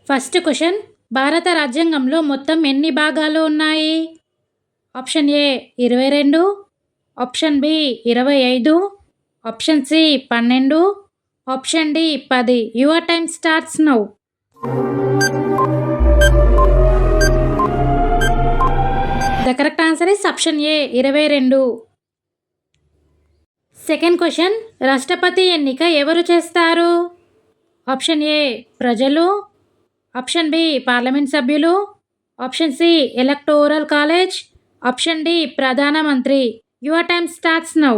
First question, భారత రాజ్యాంగంలో మొత్తం ఎన్ని భాగాలు ఉన్నాయి? Option A 22, option B 25, option C 12, option D 10. Your time starts now. The correct answer is option A 22. Second question, రాష్ట్రపతి ఎన్నిక ఎవరు చేస్తారు? ఆప్షన్ ఏ ప్రజలు, ఆప్షన్ బి పార్లమెంట్ సభ్యులు, option C electoral college, option D ప్రధానమంత్రి. Your time starts now.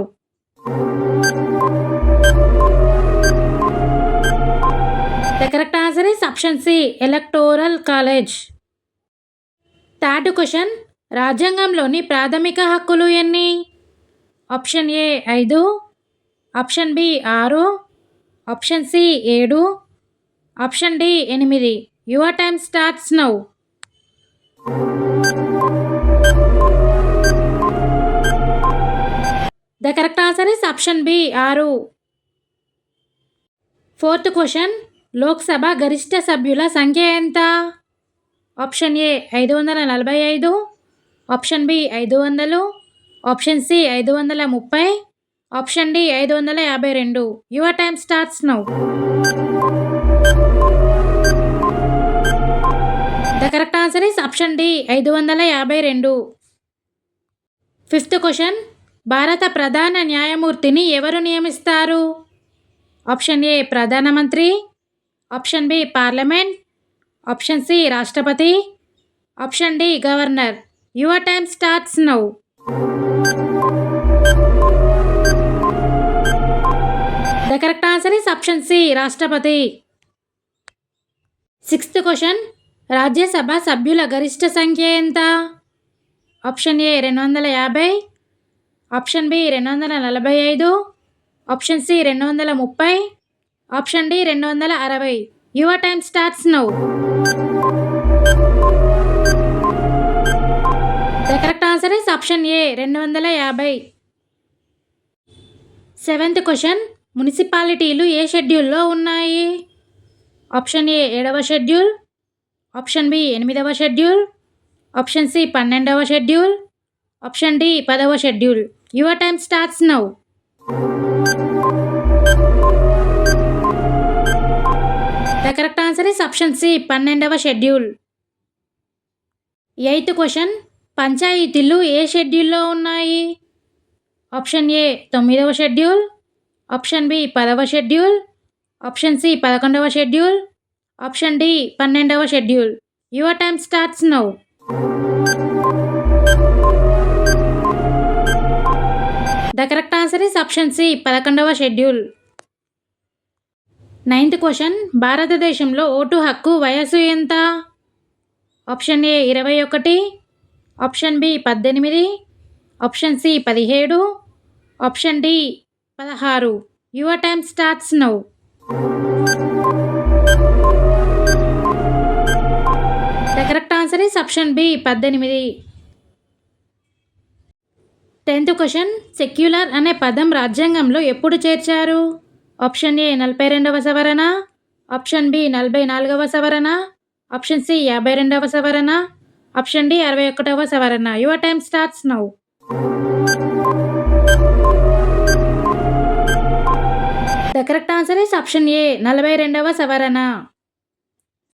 The correct answer is option C electoral college. Third question, రాజ్యాంగంలోని ప్రాథమిక హక్కులు ఎన్ని? Option A 5, option B 6, option C 7, option D 8. Your time starts now. The correct answer is option B 6. Fourth question, Lok Sabha గరిష్ట సభ్యుల సంఖ్య ఎంత? Option A 545, option B 500, option C 530, option D 552. Your time starts now. The correct answer is option D 552. Fifth question, భారత ప్రధాన న్యాయమూర్తిని ఎవరు నియమిస్తారు? Option A ప్రధానమంత్రి, option B parliament, option C రాష్ట్రపతి, option D governor. Your time starts now. The correct answer is option C రాష్ట్రపతి. Sixth question, Rajya Sabha సభ్యుల గరిష్ట సంఖ్య ఎంత? Option A 250, option B 245, option C 230, option D 260. Your time starts now. The correct answer is option A 250. Seventh question, మున్సిపాలిటీలు ఏ షెడ్యూల్లో ఉన్నాయి? Option A 7వ షెడ్యూల్, ఆప్షన్ బి 8వ షెడ్యూల్, ఆప్షన్ సి 12వ షెడ్యూల్, ఆప్షన్ డి 10వ schedule. Your time starts now. The correct answer is option C 12వ schedule. Eighth question, పంచాయతీలు ఏ షెడ్యూల్లో ఉన్నాయి? ఆప్షన్ ఏ 9వ షెడ్యూల్, ఆప్షన్ బి 10వ షెడ్యూల్, ఆప్షన్ సి 11వ షెడ్యూల్, ఆప్షన్ డి 12వ schedule. Your time starts now. The correct answer is option C 11వ షెడ్యూల్. నైన్త్ క్వశ్చన్, భారతదేశంలో ఓటు హక్కు వయసు ఎంత? Option A 21, option B 18, option C 17, option D 16. Your time starts now. The correct answer is option B 18. 10th question, secular అనే పదం రాజ్యాంగంలో ఎప్పుడు చేర్చారు? ఆప్షన్ ఏ 42వ సవరణ, ఆప్షన్ బి 44వ సవరణ, ఆప్షన్ సి 52వ సవరణ, ఆప్షన్ డి 61వ సవరణ. Your time starts now. The correct answer is option A 42వ సవరణ.